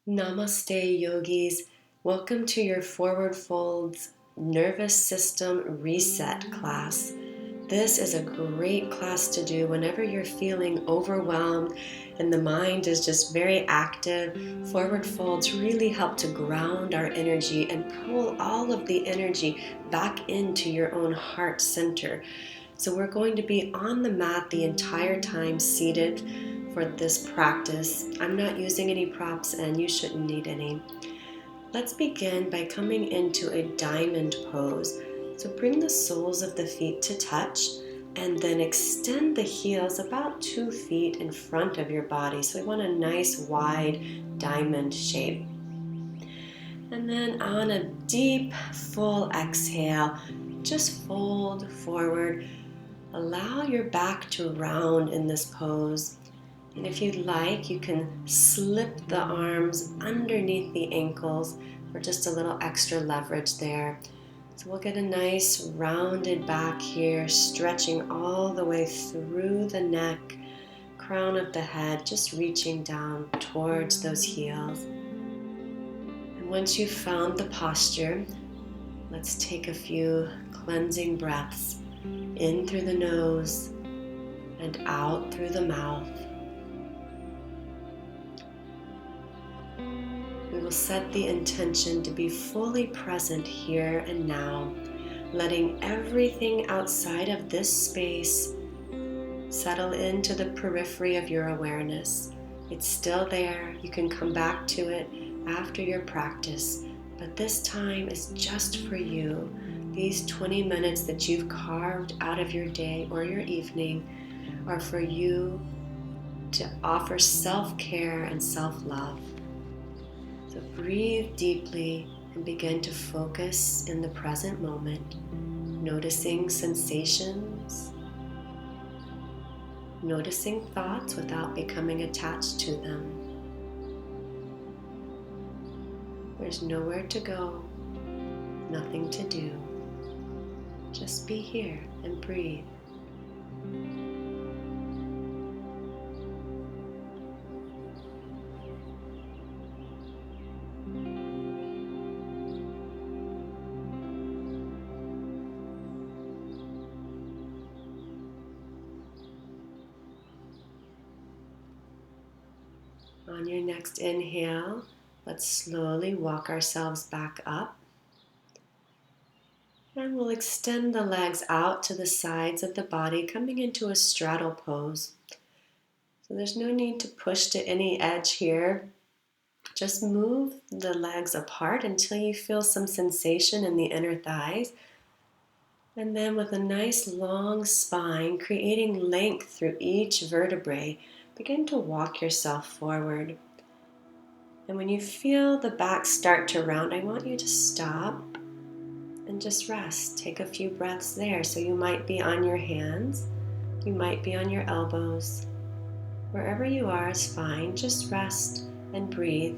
Namaste, yogis. Welcome to your Forward Folds Nervous System Reset class. This is a great class to do whenever you're feeling overwhelmed and the mind is just very active. Forward folds really help to ground our energy and pull all of the energy back into your own heart center. So we're going to be on the mat the entire time, seated for this practice. I'm not using any props and you shouldn't need any. Let's begin by coming into a diamond pose. So bring the soles of the feet to touch and then extend the heels about 2 feet in front of your body. So we want a nice wide diamond shape. And then on a deep, full exhale, just fold forward. Allow your back to round in this pose. And if you'd like, you can slip the arms underneath the ankles for just a little extra leverage there. So we'll get a nice rounded back here, stretching all the way through the neck, crown of the head, just reaching down towards those heels. And once you've found the posture, let's take a few cleansing breaths in through the nose and out through the mouth. We will set the intention to be fully present here and now, letting everything outside of this space settle into the periphery of your awareness. It's still there. You can come back to it after your practice, but this time is just for you. These 20 minutes that you've carved out of your day or your evening are for you to offer self-care and self-love. So breathe deeply and begin to focus in the present moment, noticing sensations, noticing thoughts without becoming attached to them. There's nowhere to go, nothing to do. Just be here and breathe. On your next inhale, let's slowly walk ourselves back up. And we'll extend the legs out to the sides of the body, coming into a straddle pose. So there's no need to push to any edge here. Just move the legs apart until you feel some sensation in the inner thighs. And then with a nice long spine, creating length through each vertebrae, begin to walk yourself forward. And when you feel the back start to round, I want you to stop and just rest. Take a few breaths there. So you might be on your hands, you might be on your elbows. Wherever you are is fine. Just rest and breathe.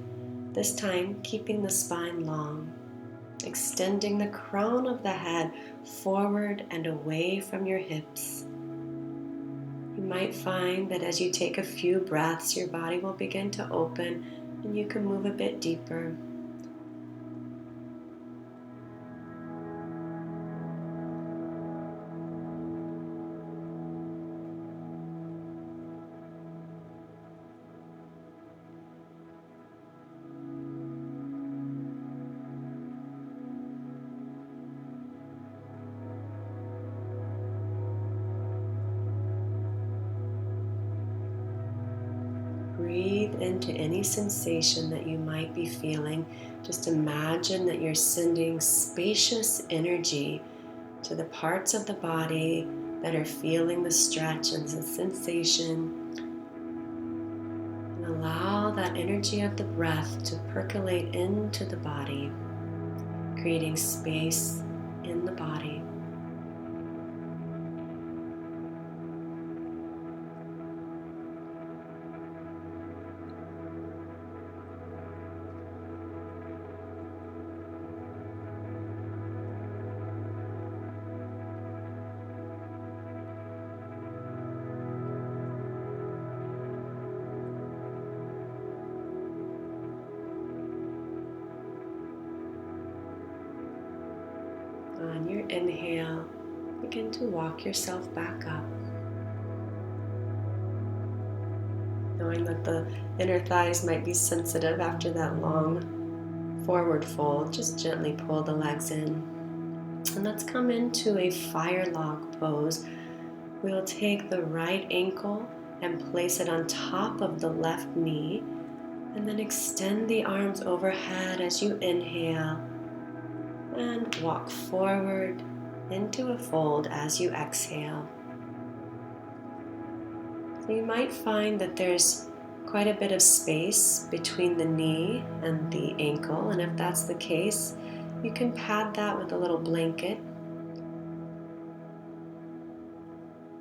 This time, keeping the spine long, extending the crown of the head forward and away from your hips. You might find that as you take a few breaths, your body will begin to open and you can move a bit deeper. Breathe into any sensation that you might be feeling. Just imagine that you're sending spacious energy to the parts of the body that are feeling the stretch and the sensation. And allow that energy of the breath to percolate into the body, creating space in the body. On your inhale, begin to walk yourself back up. Knowing that the inner thighs might be sensitive after that long forward fold, just gently pull the legs in. And let's come into a fire log pose. We'll take the right ankle and place it on top of the left knee, and then extend the arms overhead as you inhale, and walk forward into a fold as you exhale. So you might find that there's quite a bit of space between the knee and the ankle, and if that's the case, you can pad that with a little blanket.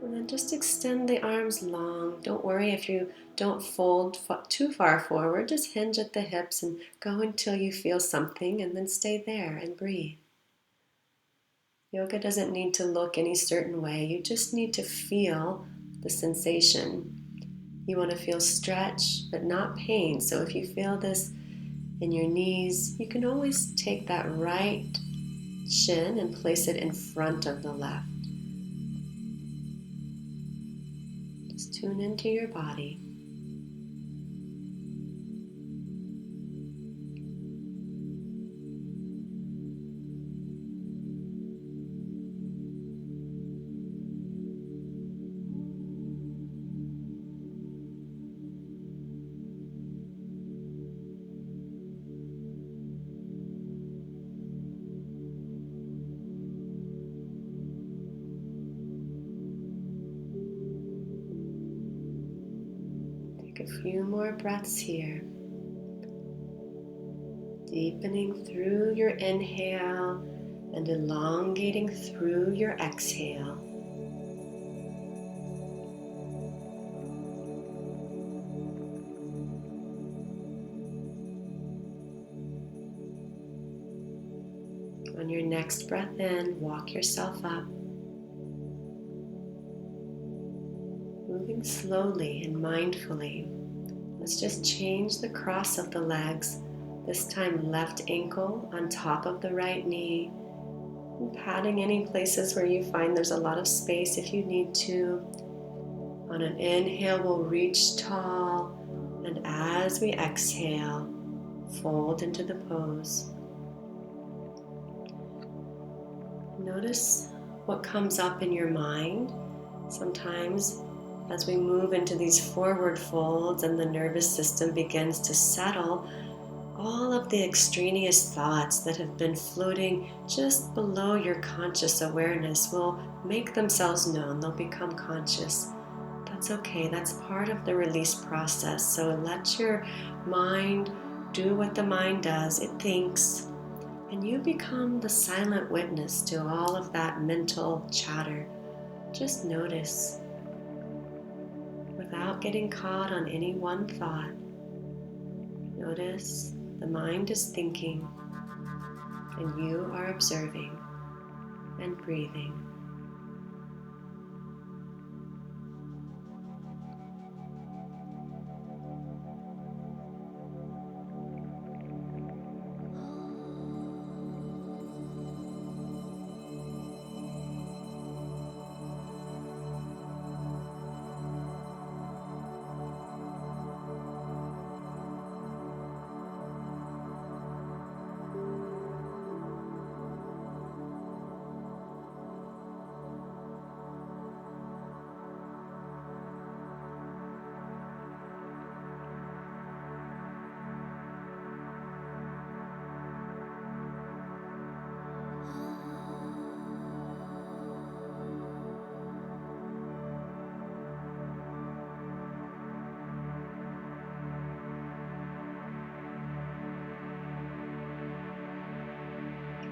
And then just extend the arms long. Don't worry if you don't fold too far forward. Just hinge at the hips and go until you feel something, and then stay there and breathe. Yoga doesn't need to look any certain way. You just need to feel the sensation. You want to feel stretch, but not pain. So if you feel this in your knees, you can always take that right shin and place it in front of the left. Just tune into your body. Take a few more breaths here. Deepening through your inhale and elongating through your exhale. On your next breath in, walk yourself up. Moving slowly and mindfully. Let's just change the cross of the legs. This time left ankle on top of the right knee. And patting any places where you find there's a lot of space if you need to. On an inhale, we'll reach tall. And as we exhale, fold into the pose. Notice what comes up in your mind. Sometimes as we move into these forward folds and the nervous system begins to settle, all of the extraneous thoughts that have been floating just below your conscious awareness will make themselves known. They'll become conscious. That's okay. That's part of the release process. So let your mind do what the mind does. It thinks, and you become the silent witness to all of that mental chatter. Just notice without getting caught on any one thought. Notice the mind is thinking and you are observing and breathing.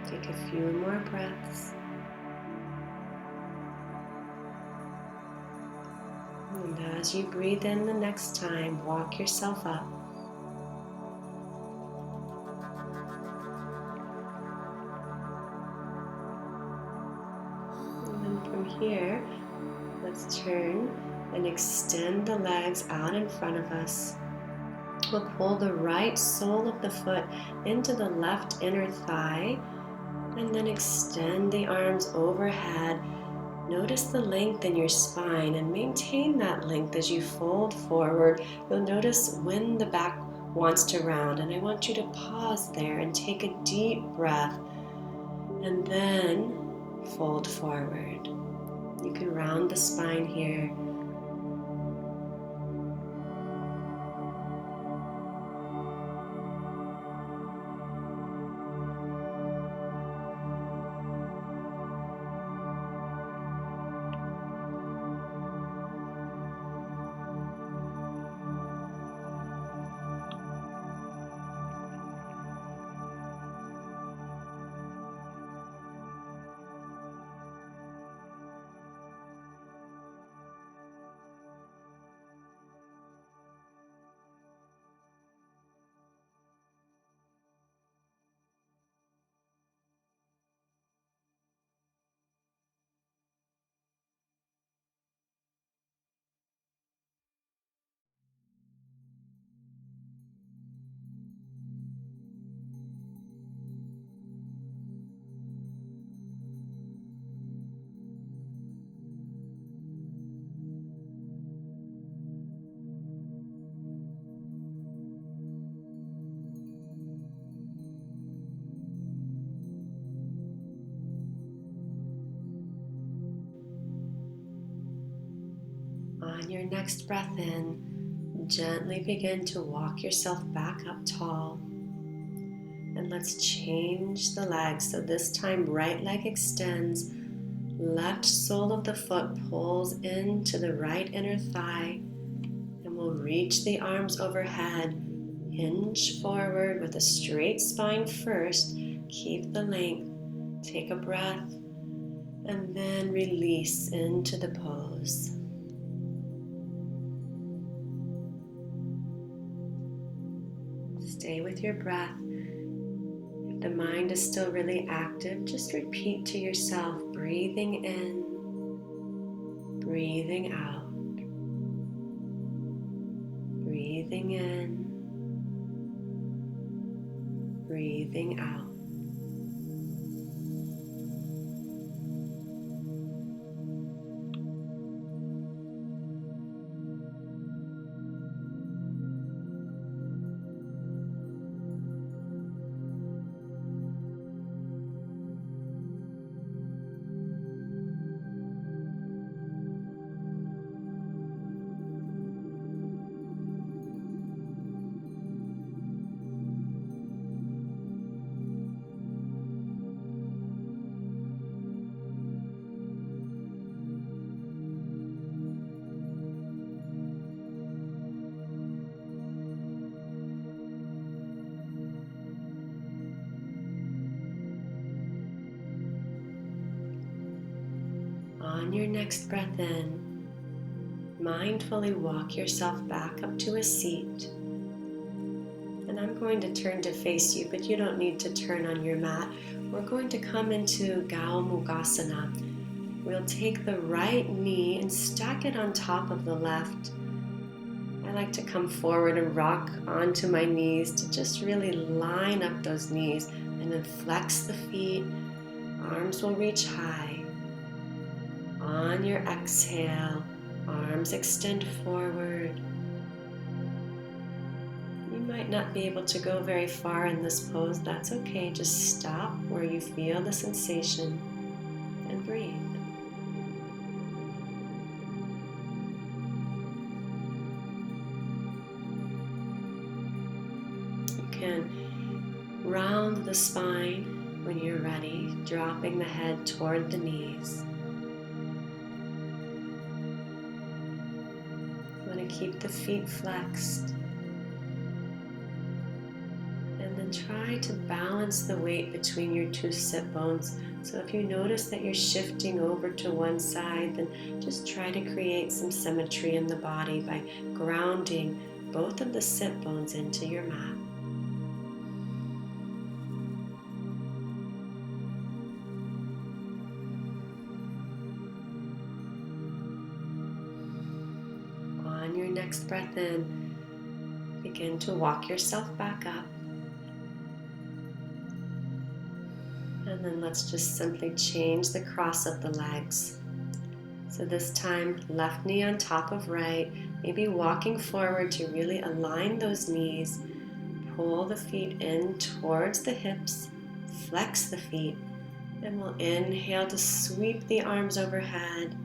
Take a few more breaths. And as you breathe in the next time, walk yourself up. And then from here, let's turn and extend the legs out in front of us. We'll pull the right sole of the foot into the left inner thigh And then extend the arms overhead. Notice the length in your spine and maintain that length as you fold forward. You'll notice when the back wants to round, and I want you to pause there and take a deep breath and then fold forward. You can round the spine here. On your next breath in, gently begin to walk yourself back up tall. And let's change the legs. So this time, right leg extends, left sole of the foot pulls into the right inner thigh, and we'll reach the arms overhead. Hinge forward with a straight spine first. Keep the length. Take a breath, and then release into the pose. Stay with your breath. If the mind is still really active, just repeat to yourself, breathing in, breathing out, breathing in, breathing out. On your next breath in, mindfully walk yourself back up to a seat. And I'm going to turn to face you, but you don't need to turn on your mat. We're going to come into Mukasana. We'll take the right knee and stack it on top of the left. I like to come forward and rock onto my knees to just really line up those knees, and then flex the feet. Arms will reach high. On your exhale, arms extend forward. You might not be able to go very far in this pose. That's okay. Just stop where you feel the sensation and breathe. You can round the spine when you're ready, dropping the head toward the knees. You want to keep the feet flexed. And then try to balance the weight between your two sit bones. So if you notice that you're shifting over to one side, then just try to create some symmetry in the body by grounding both of the sit bones into your mat. On your next breath in, begin to walk yourself back up. And then let's just simply change the cross of the legs. So this time, left knee on top of right, maybe walking forward to really align those knees. Pull the feet in towards the hips, flex the feet, and we'll inhale to sweep the arms overhead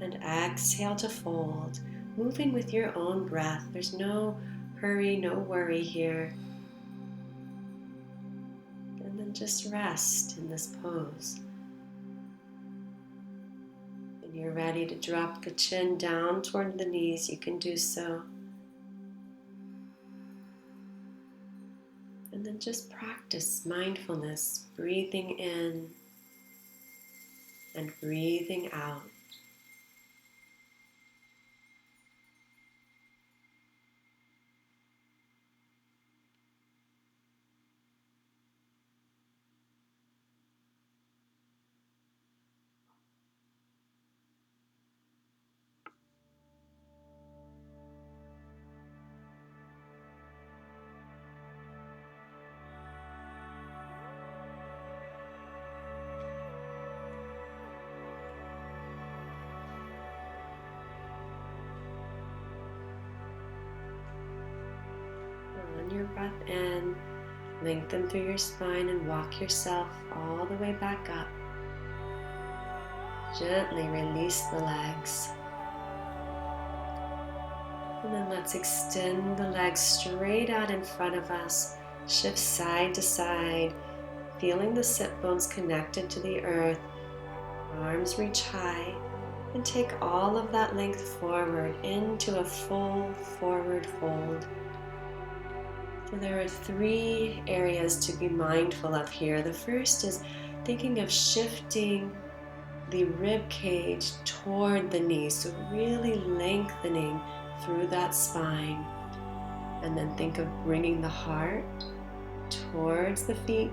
and exhale to fold, moving with your own breath. There's no hurry, no worry here. And then just rest in this pose. When you're ready to drop the chin down toward the knees, you can do so. And then just practice mindfulness, breathing in and breathing out. On your breath in, lengthen through your spine and walk yourself all the way back up. Gently release the legs. And then let's extend the legs straight out in front of us. Shift side to side, feeling the sit bones connected to the earth. Arms reach high and take all of that length forward into a full forward fold. So there are 3 areas to be mindful of here. The first is thinking of shifting the rib cage toward the knees, so really lengthening through that spine. And then think of bringing the heart towards the feet.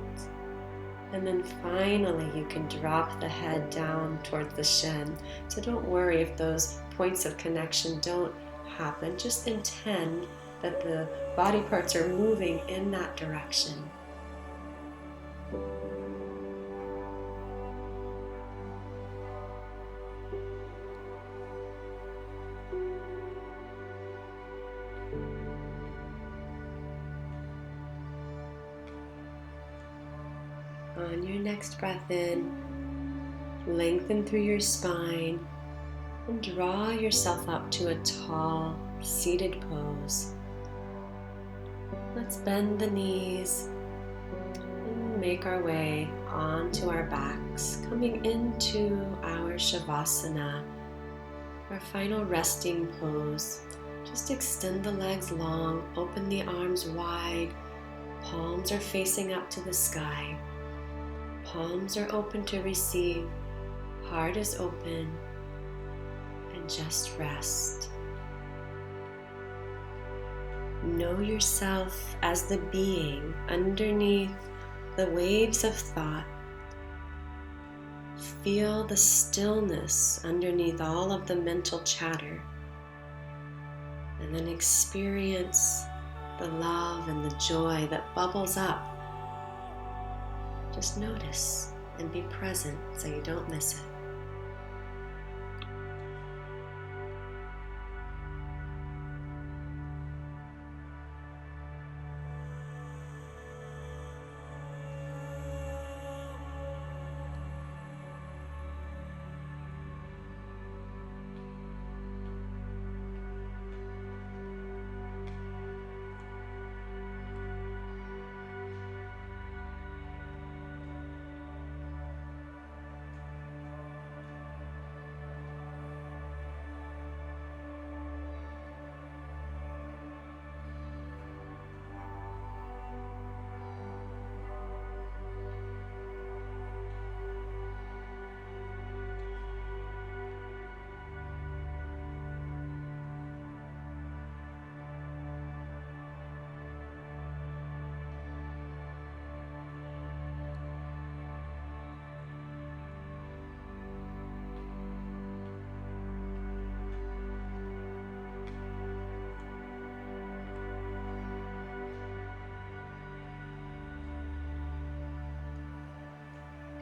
And then finally you can drop the head down towards the shin. So don't worry if those points of connection don't happen. Just intend that the body parts are moving in that direction. On your next breath in, lengthen through your spine and draw yourself up to a tall, seated pose. Let's bend the knees and make our way onto our backs, coming into our Shavasana, our final resting pose. Just extend the legs long, open the arms wide, palms are facing up to the sky. Palms are open to receive, heart is open, and just rest. Know yourself as the being underneath the waves of thought. Feel the stillness underneath all of the mental chatter, and then experience the love and the joy that bubbles up. Just notice and be present so you don't miss it.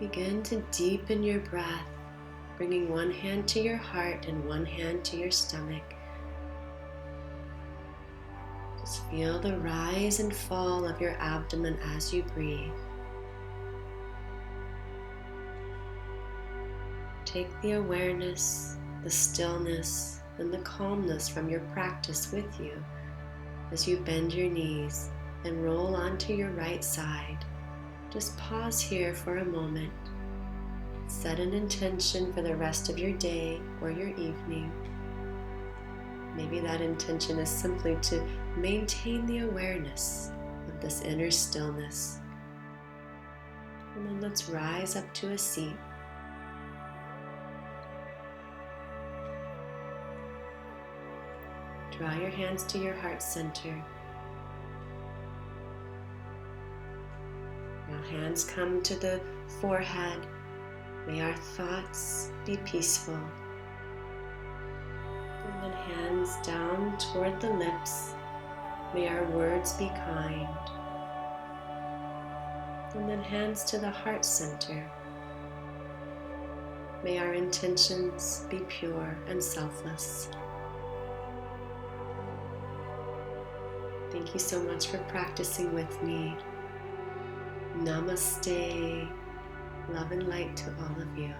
Begin to deepen your breath, bringing one hand to your heart and one hand to your stomach. Just feel the rise and fall of your abdomen as you breathe. Take the awareness, the stillness, and the calmness from your practice with you as you bend your knees and roll onto your right side. Just pause here for a moment. Set an intention for the rest of your day or your evening. Maybe that intention is simply to maintain the awareness of this inner stillness. And then let's rise up to a seat. Draw your hands to your heart center. Now hands come to the forehead. May our thoughts be peaceful. And then hands down toward the lips. May our words be kind. And then hands to the heart center. May our intentions be pure and selfless. Thank you so much for practicing with me. Namaste. Love and light to all of you.